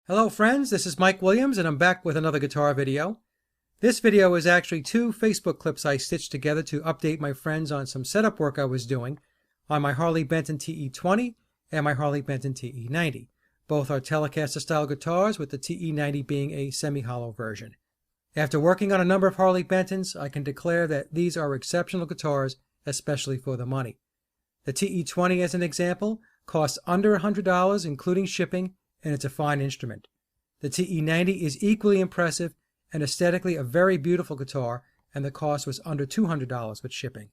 Hello friends, this is Mike Williams and I'm back with another guitar video. This video is actually two Facebook clips I stitched together to update my friends on some setup work I was doing on my Harley Benton TE-20 and my Harley Benton TE-90. Both are Telecaster style guitars, with the TE-90 being a semi-hollow version. After working on a number of Harley Bentons, I can declare that these are exceptional guitars, especially for the money. The TE-20, as an example, costs under $100 including shipping, and it's a fine instrument. The TE-90 is equally impressive and aesthetically a very beautiful guitar, and the cost was under $200 with shipping.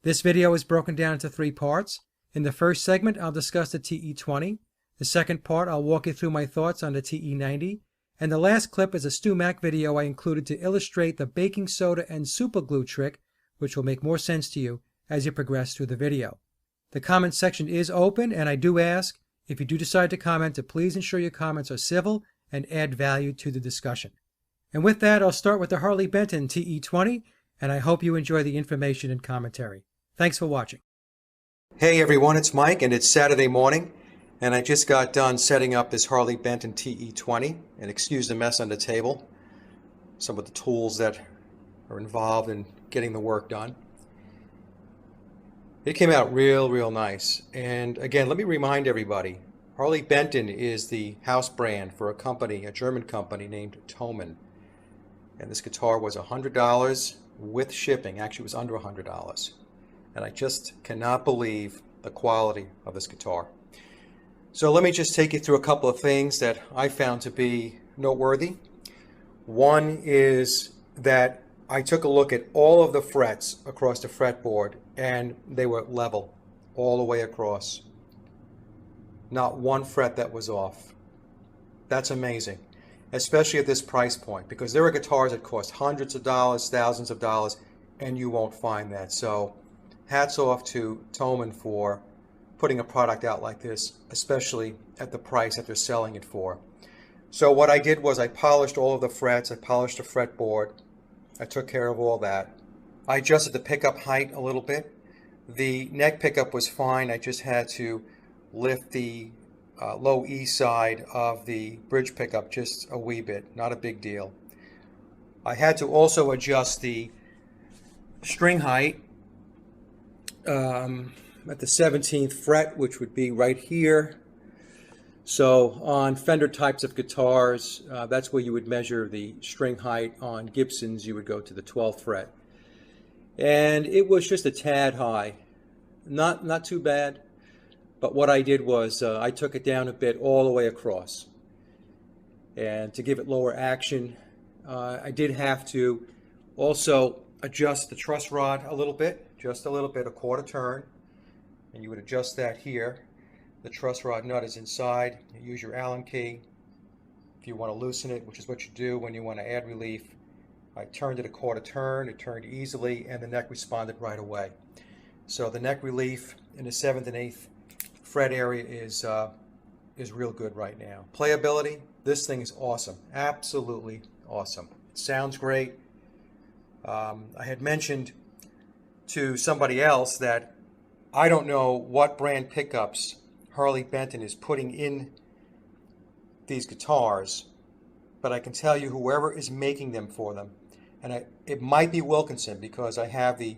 This video is broken down into three parts. In the first segment, I'll discuss the TE-20. The second part, I'll walk you through my thoughts on the TE-90. And the last clip is a Stewmac video I included to illustrate the baking soda and super glue trick, which will make more sense to you as you progress through the video. The comment section is open, and I do ask, if you do decide to comment, to please ensure your comments are civil and add value to the discussion. And with that, I'll start with the Harley Benton TE-20, and I hope you enjoy the information and commentary. Thanks for watching. Hey everyone, it's Mike, and it's Saturday morning, and I just got done setting up this Harley Benton TE-20, and excuse the mess on the table, some of the tools that are involved in getting the work done. It came out real nice. And again, let me remind everybody, Harley Benton is the house brand for a company, a German company named Thomann. And this guitar was $100 with shipping. Actually, it was under $100. And I just cannot believe the quality of this guitar. So let me just take you through a couple of things that I found to be noteworthy. One is that I took a look at all of the frets across the fretboard, and they were level all the way across. Not one fret that was off. That's amazing, especially at this price point, because there are guitars that cost hundreds of dollars, thousands of dollars, and you won't find that. So hats off to Thomann for putting a product out like this, especially at the price that they're selling it for. So what I did was I polished all of the frets, I polished the fretboard, I took care of all that. I adjusted the pickup height a little bit. The neck pickup was fine. I just had to lift the low E side of the bridge pickup just a wee bit, not a big deal. I had to also adjust the string height at the 17th fret, which would be right here. So on Fender types of guitars, that's where you would measure the string height. On Gibsons, you would go to the 12th fret. And it was just a tad high. Not too bad. But what I did was I took it down a bit all the way across. And to give it lower action, I did have to also adjust the truss rod a little bit, just a little bit, a quarter turn. And you would adjust that here. The truss rod nut is inside. You use your Allen key if you want to loosen it, which is what you do when you want to add relief. I turned it a quarter turn, it turned easily, and the neck responded right away. So the neck relief in the 7th and 8th fret area is real good right now. Playability, this thing is awesome, absolutely awesome. It sounds great. I had mentioned to somebody else that I don't know what brand pickups Harley Benton is putting in these guitars, but I can tell you whoever is making them for them, and it might be Wilkinson, because I have the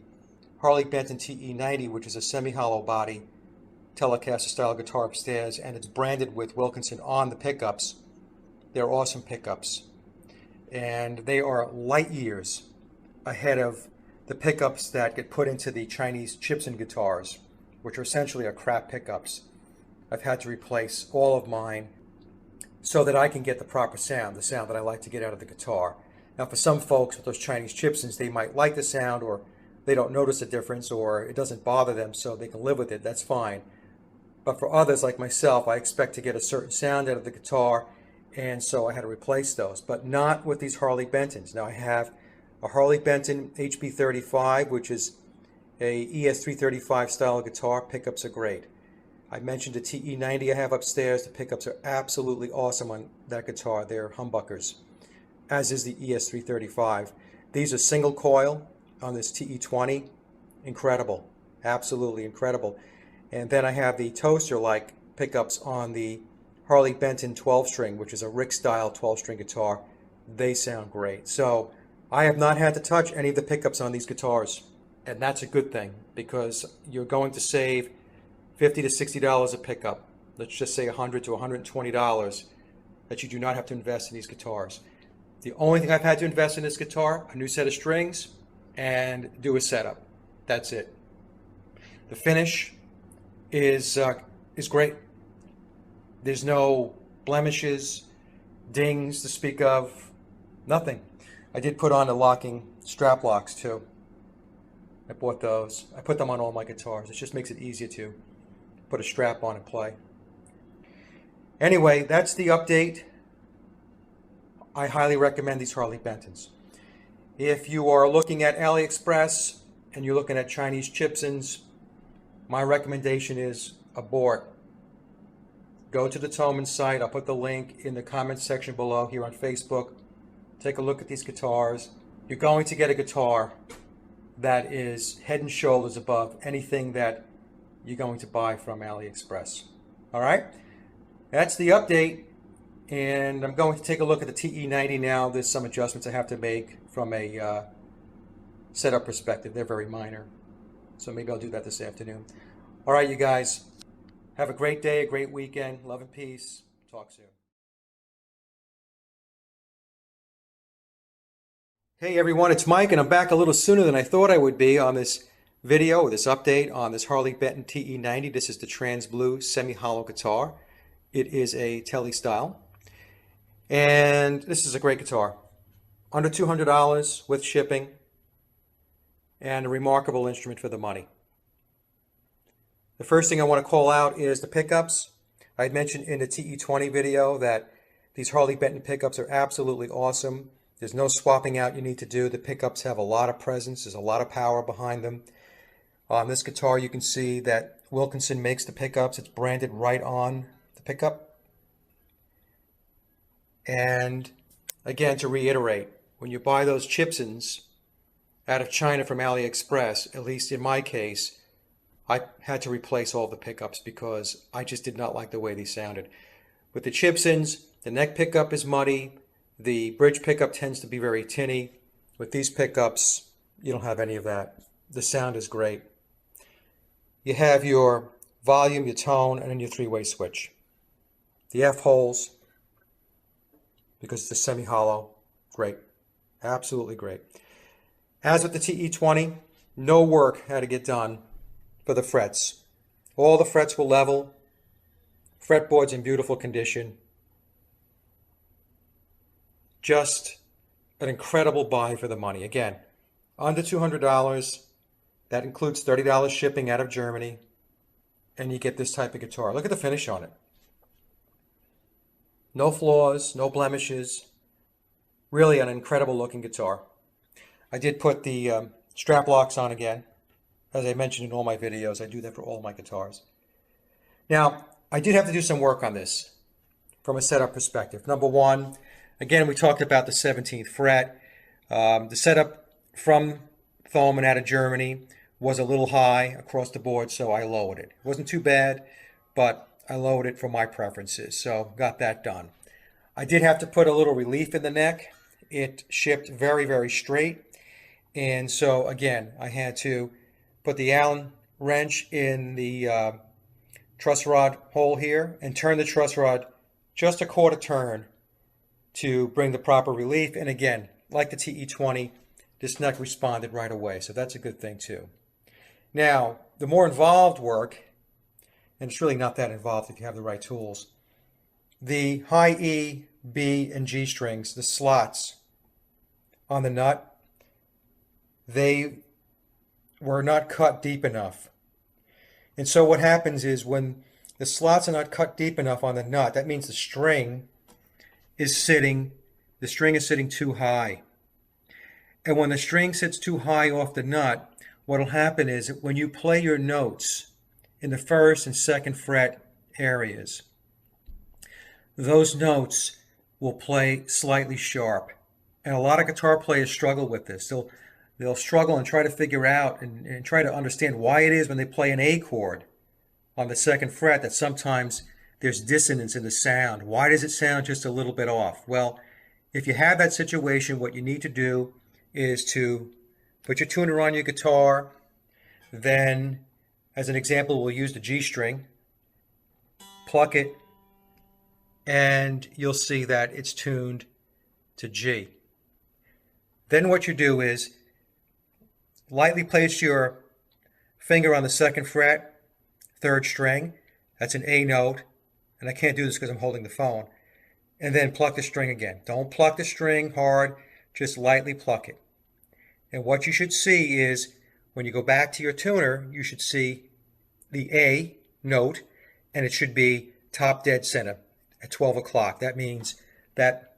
Harley Benton TE-90, which is a semi-hollow body Telecaster style guitar upstairs, and it's branded with Wilkinson on the pickups. They're awesome pickups, and they are light years ahead of the pickups that get put into the Chinese Gibson guitars, which are essentially crap pickups. I've had to replace all of mine so that I can get the proper sound, the sound that I like to get out of the guitar. Now for some folks with those Chinese Gibsons, they might like the sound, or they don't notice a difference, or it doesn't bother them, so they can live with it. That's fine. But for others like myself, I expect to get a certain sound out of the guitar, and so I had to replace those, but not with these Harley Bentons. Now I have a Harley Benton HB35, which is a ES335 style guitar. Pickups are great. I mentioned the TE-90 I have upstairs. The pickups are absolutely awesome on that guitar. They're humbuckers, as is the ES335. These are single coil on this TE-20. Incredible. Absolutely incredible. And then I have the toaster-like pickups on the Harley Benton 12-string, which is a Rick-style 12-string guitar. They sound great. So I have not had to touch any of the pickups on these guitars, and that's a good thing because you're going to save $50 to $60 a pickup. Let's just say $100 to $120 that you do not have to invest in these guitars. The only thing I've had to invest in this guitar, a new set of strings, and do a setup. That's it. The finish is great. There's no blemishes, dings to speak of, nothing. I did put on the locking strap locks too. I bought those. I put them on all my guitars. It just makes it easier to put a strap on and play. Anyway, that's the update. I highly recommend these Harley Bentons. If you are looking at AliExpress and you're looking at Chinese chipsins, my recommendation is abort. Go to the Thomann site. I'll put the link in the comments section below here on Facebook. Take a look at these guitars. You're going to get a guitar that is head and shoulders above anything that you're going to buy from AliExpress. All right? That's the update. And I'm going to take a look at the TE-90 now. There's some adjustments I have to make from a setup perspective. They're very minor. So maybe I'll do that this afternoon. All right, you guys. Have a great day, a great weekend. Love and peace. Talk soon. Hey everyone, it's Mike, and I'm back a little sooner than I thought I would be on this video, or this update on this Harley Benton TE-90. This is the trans blue semi-hollow guitar. It is a Tele style. And this is a great guitar. Under $200 with shipping, and a remarkable instrument for the money. The first thing I want to call out is the pickups. I had mentioned in the TE-20 video that these Harley Benton pickups are absolutely awesome. There's no swapping out you need to do. The pickups have a lot of presence. There's a lot of power behind them. On this guitar, you can see that Wilkinson makes the pickups. It's branded right on the pickup. And again, to reiterate, when you buy those chipsins out of China from AliExpress, at least in my case, I had to replace all the pickups because I just did not like the way these sounded. With the chipsins, the neck pickup is muddy. The bridge pickup tends to be very tinny. With these pickups, you don't have any of that. The sound is great. You have your volume, your tone, and then your three-way switch. The F-holes, because it's a semi-hollow, great. Absolutely great. As with the TE-20, no work had to get done for the frets. All the frets were level. Fretboard's in beautiful condition. Just an incredible buy for the money. Again, under $200. That includes $30 shipping out of Germany. And you get this type of guitar. Look at the finish on it. No flaws, no blemishes. Really an incredible looking guitar. I did put the strap locks on again. As I mentioned in all my videos, I do that for all my guitars. Now, I did have to do some work on this from a setup perspective. Number one, again, we talked about the 17th fret. The setup from Thomann out of Germany was a little high across the board, so I lowered it. It wasn't too bad, but I lowered it for my preferences, so got that done. I did have to put a little relief in the neck. It shipped very, very straight. And so, again, I had to put the Allen wrench in the truss rod hole here and turn the truss rod just a quarter turn to bring the proper relief. And again, like the TE-20, this neck responded right away. So that's a good thing too. Now, the more involved work, and it's really not that involved if you have the right tools, the high E, B, and G strings, the slots on the nut, they were not cut deep enough. And so what happens is when the slots are not cut deep enough on the nut, that means the string is sitting too high. And when the string sits too high off the nut, what will happen is that when you play your notes in the first and second fret areas, those notes will play slightly sharp. And a lot of guitar players struggle with this. They'll struggle and try to figure out and try to understand why it is when they play an A chord on the second fret that sometimes there's dissonance in the sound. Why does it sound just a little bit off? Well, if you have that situation, what you need to do is to put your tuner on your guitar. Then, as an example, we'll use the G string, pluck it, and you'll see that it's tuned to G. Then what you do is lightly place your finger on the 2nd fret, 3rd string. That's an A note, and I can't do this because I'm holding the phone. And then pluck the string again. Don't pluck the string hard, just lightly pluck it. And what you should see is, when you go back to your tuner, you should see the A note, and it should be top dead center at 12 o'clock. That means that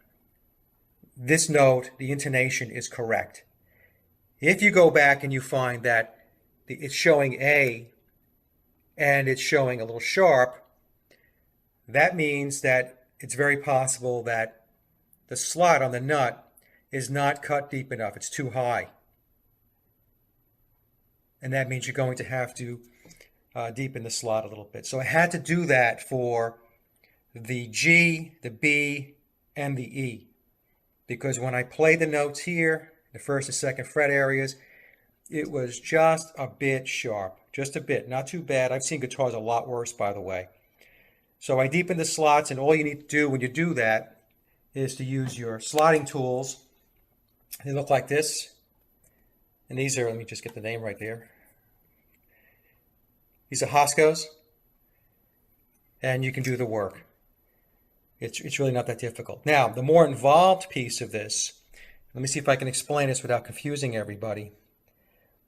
this note, the intonation, is correct. If you go back and you find that it's showing A and it's showing a little sharp, that means that it's very possible that the slot on the nut is not cut deep enough. It's too high. And that means you're going to have to deepen the slot a little bit. So I had to do that for the G, the B, and the E. Because when I played the notes here, the 1st and 2nd fret areas, it was just a bit sharp. Just a bit, not too bad. I've seen guitars a lot worse, by the way. So I deepened the slots, and all you need to do when you do that is to use your slotting tools. They look like this. And these are, let me just get the name right there. These are Hoscos. And you can do the work. It's really not that difficult. Now, the more involved piece of this, let me see if I can explain this without confusing everybody.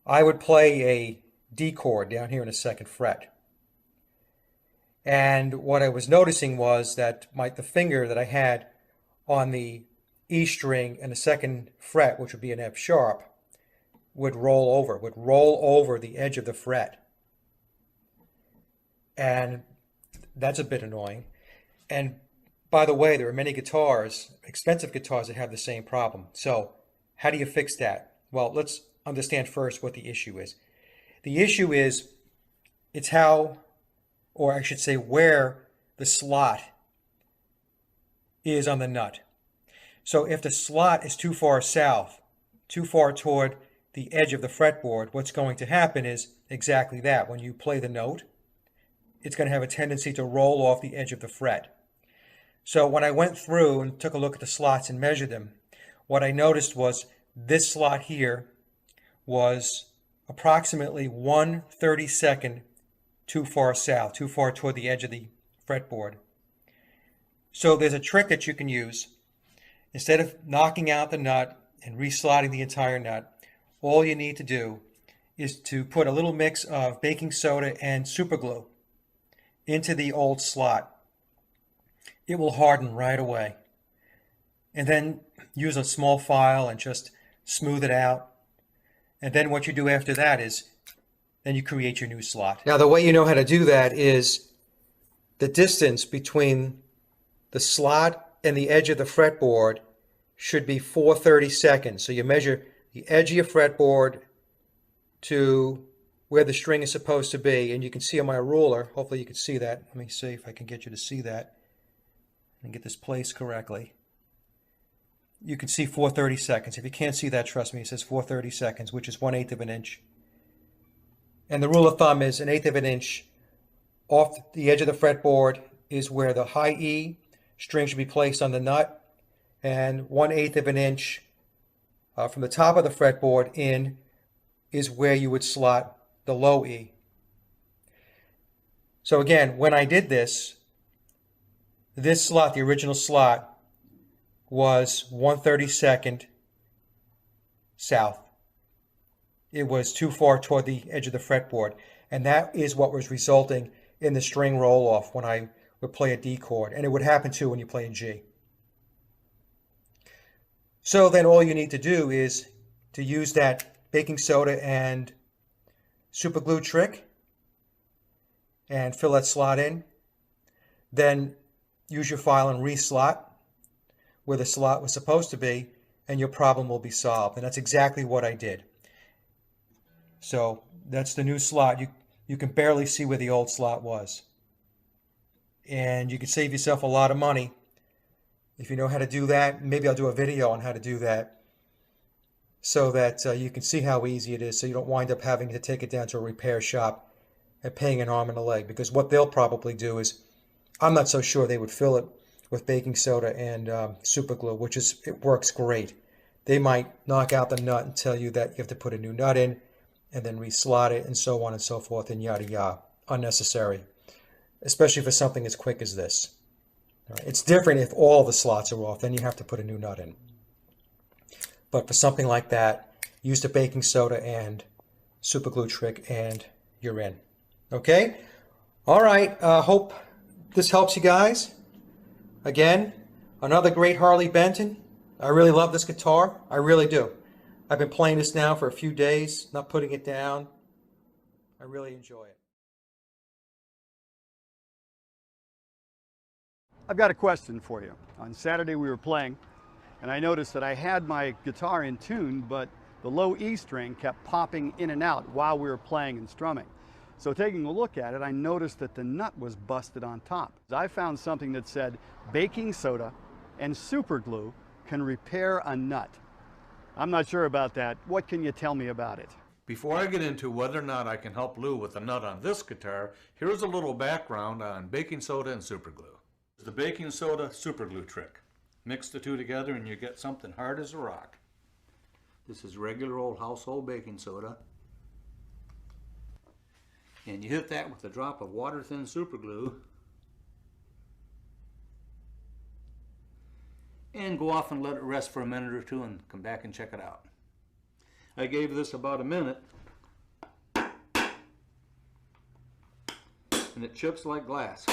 I would play a D chord down here in the 2nd fret. And what I was noticing was that the finger that I had on the E string and the 2nd fret, which would be an F sharp, would roll over the edge of the fret. And that's a bit annoying. And by the way, there are many guitars, expensive guitars, that have the same problem. So how do you fix that? Well, let's understand first what the issue is. The issue is, it's how, or I should say where, the slot is on the nut. So if the slot is too far south, too far toward the edge of the fretboard, what's going to happen is exactly that. When you play the note, it's going to have a tendency to roll off the edge of the fret. So when I went through and took a look at the slots and measured them, what I noticed was this slot here was approximately 1/32 too far south, too far toward the edge of the fretboard. So there's a trick that you can use. Instead of knocking out the nut and reslotting the entire nut, all you need to do is to put a little mix of baking soda and super glue into the old slot. It will harden right away. And then use a small file and just smooth it out. And then what you do after that is, then you create your new slot. Now the way you know how to do that is the distance between the slot and the edge of the fretboard should be 4/32. So you measure the edge of your fretboard to where the string is supposed to be. And you can see on my ruler, hopefully you can see that. Let me see if I can get you to see that and get this placed correctly. You can see 4/32. If you can't see that, trust me, it says 4/32, which is 1/8 of an inch. And the rule of thumb is 1/8 of an inch off the edge of the fretboard is where the high E string should be placed on the nut, and 1/8 of an inch from the top of the fretboard in is where you would slot the low E. So again, when I did this slot, the original slot, was 1/32 south. It was too far toward the edge of the fretboard, and that is what was resulting in the string roll off when I would play a D chord, and it would happen too when you play a G. So then all you need to do is to use that baking soda and super glue trick and fill that slot in. Then use your file and reslot where the slot was supposed to be, and your problem will be solved. And that's exactly what I did. So that's the new slot. You can barely see where the old slot was. and you can save yourself a lot of money if you know how to do that. Maybe I'll do a video on how to do that so that you can see how easy it is, so you don't wind up having to take it down to a repair shop and paying an arm and a leg. Because what they'll probably do is, I'm not so sure they would fill it with baking soda and super glue, it works great. They might knock out the nut and tell you that you have to put a new nut in and then reslot it and so on and so forth and yada yada. Unnecessary, especially for something as quick as this. All right. It's different if all the slots are off, then you have to put a new nut in. But for something like that, use the baking soda and super glue trick and you're in. Okay? All right, hope this helps you guys. Again, another great Harley Benton. I really love this guitar. I really do. I've been playing this now for a few days, not putting it down. I really enjoy it. I've got a question for you. On Saturday we were playing, and I noticed that I had my guitar in tune, but the low E string kept popping in and out while we were playing and strumming. So taking a look at it, I noticed that the nut was busted on top. I found something that said baking soda and super glue can repair a nut. I'm not sure about that. What can you tell me about it? Before I get into whether or not I can help Lou with a nut on this guitar, here's a little background on baking soda and super glue. The baking soda super glue trick. Mix the two together and you get something hard as a rock. This is regular old household baking soda. And you hit that with a drop of water-thin super glue. And go off and let it rest for a minute or two and come back and check it out. I gave this about a minute. And it chips like glass.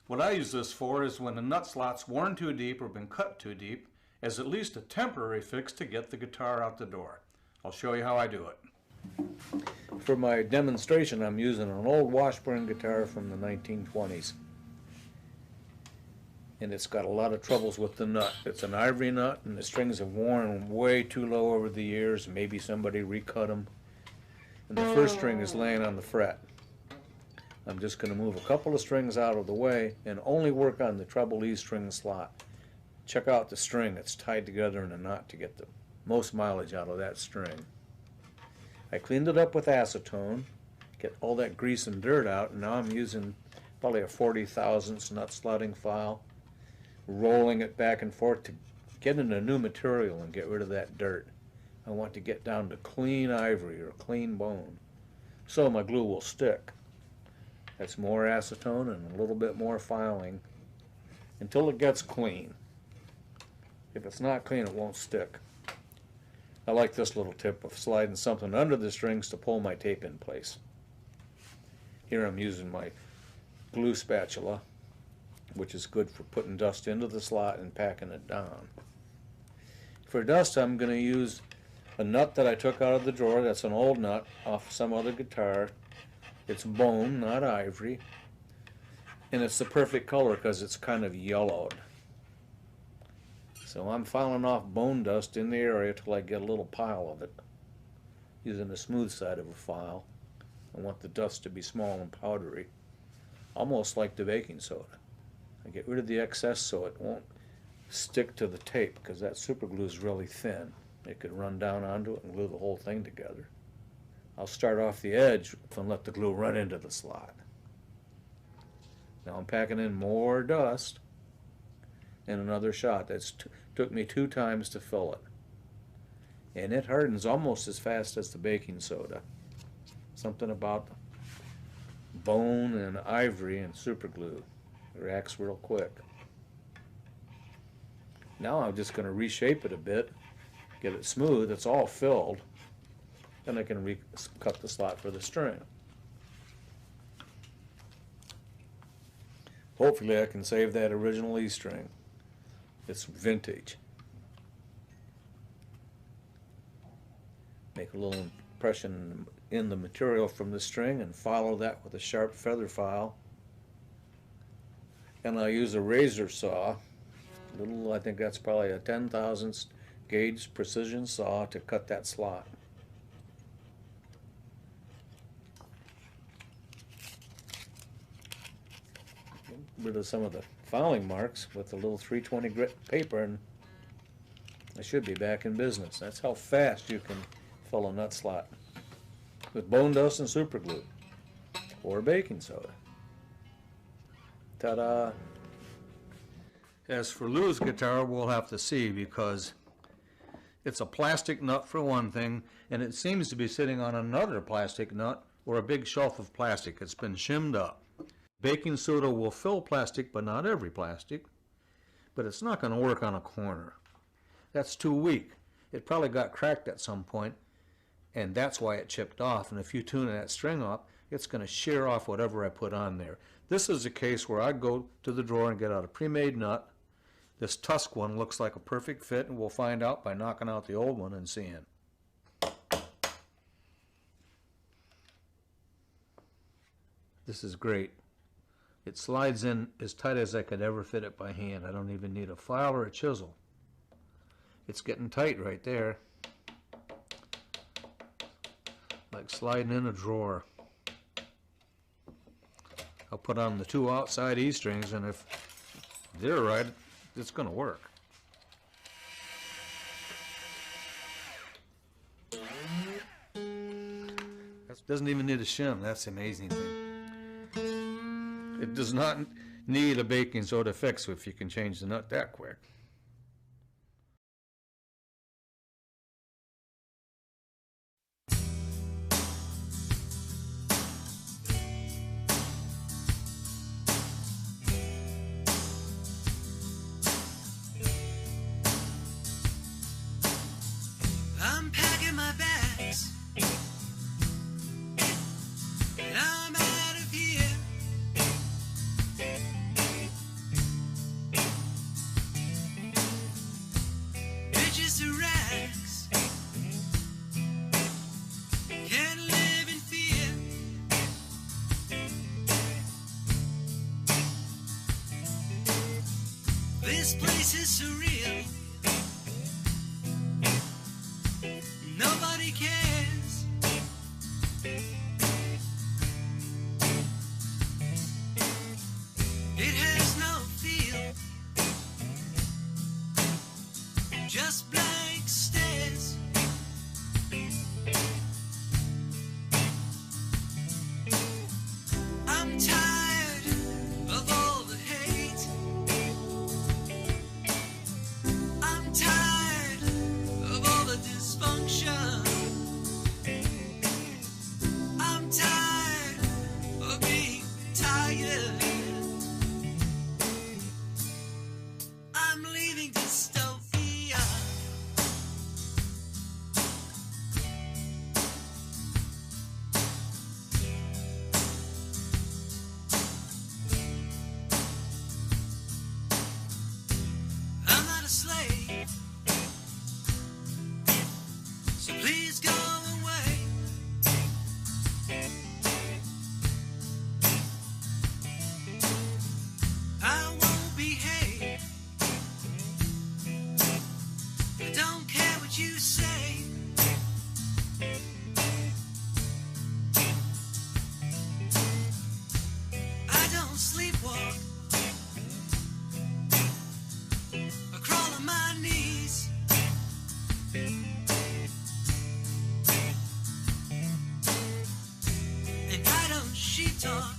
What I use this for is when a nut slot's worn too deep or been cut too deep, as at least a temporary fix to get the guitar out the door. I'll show you how I do it. For my demonstration, I'm using an old Washburn guitar from the 1920s. And it's got a lot of troubles with the nut. It's an ivory nut, and the strings have worn way too low over the years. Maybe somebody recut them. And the first string is laying on the fret. I'm just going to move a couple of strings out of the way and only work on the treble E string slot. Check out the string. It's tied together in a knot to get the most mileage out of that string. I cleaned it up with acetone, get all that grease and dirt out, and now I'm using probably a 40 thousandths nut slotting file, rolling it back and forth to get into new material and get rid of that dirt. I want to get down to clean ivory or clean bone so my glue will stick. That's more acetone and a little bit more filing until it gets clean. If it's not clean, it won't stick. I like this little tip of sliding something under the strings to pull my tape in place. Here I'm using my glue spatula, which is good for putting dust into the slot and packing it down. For dust, I'm going to use a nut that I took out of the drawer. That's an old nut off some other guitar. It's bone, not ivory. And it's the perfect color because it's kind of yellowed. So I'm filing off bone dust in the area till I get a little pile of it. Using the smooth side of a file. I want the dust to be small and powdery, almost like the baking soda. I get rid of the excess so it won't stick to the tape because that super glue is really thin. It could run down onto it and glue the whole thing together. I'll start off the edge and let the glue run into the slot. Now I'm packing in more dust and another shot. That's took me 2 times to fill it. And it hardens almost as fast as the baking soda. Something about bone and ivory and super glue. It reacts real quick. Now I'm just going to reshape it a bit, get it smooth. It's all filled. Then I can cut the slot for the string. Hopefully I can save that original E string. It's vintage. Make a little impression in the material from the string and follow that with a sharp feather file. And I'll use a razor saw, I think that's probably a 10,000th gauge precision saw to cut that slot. rid of some of the fouling marks with a little 320 grit paper, and I should be back in business. That's how fast you can fill a nut slot with bone dust and super glue or baking soda. Ta-da! As for Lou's guitar, we'll have to see, because it's a plastic nut for one thing, and it seems to be sitting on another plastic nut or a big shelf of plastic. It's been shimmed up. Baking soda will fill plastic, but not every plastic. But it's not going to work on a corner. That's too weak. It probably got cracked at some point, and that's why it chipped off. And if you tune that string off, it's going to shear off whatever I put on there. This is a case where I'd go to the drawer and get out a pre-made nut. This tusk one looks like a perfect fit, and we'll find out by knocking out the old one and seeing. This is great. It slides in as tight as I could ever fit it by hand. I don't even need a file or a chisel. It's getting tight right there. Like sliding in a drawer. I'll put on the 2 outside E strings, and if they're right, it's going to work. That doesn't even need a shim. That's the amazing thing. It does not need a baking soda fix if you can change the nut that quick. I'm packing my bags, and I'm out of here. Riches to rags, can't live in fear. This place is surreal. Nobody cares. It has no feel, just blank stares. I'm tired of all the hate. I'm tired of all the dysfunction. I'm tired of being tired. I'm leaving dystopia. I'm not a slave, so please go away. I won't behave. I don't care what you say. I don't sleepwalk. I crawl on my knees. And I don't sheep talk.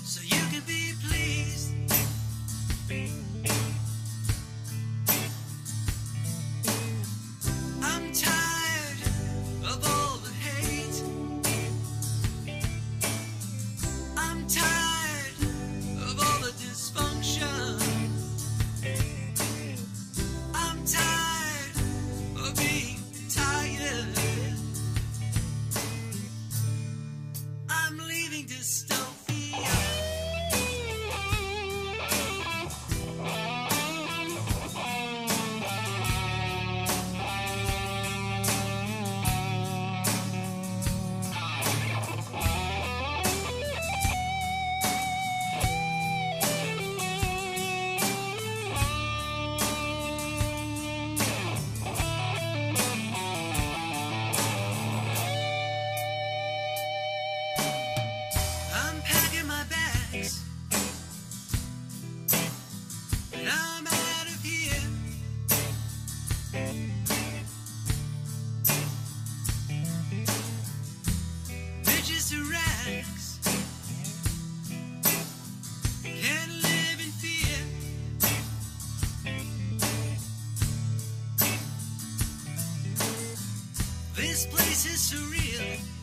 So you can be pleased. I'm tired of all the hate. I'm tired of all the dysfunction. I'm tired of being tired. I'm leaving dystopia. I'm This place is surreal.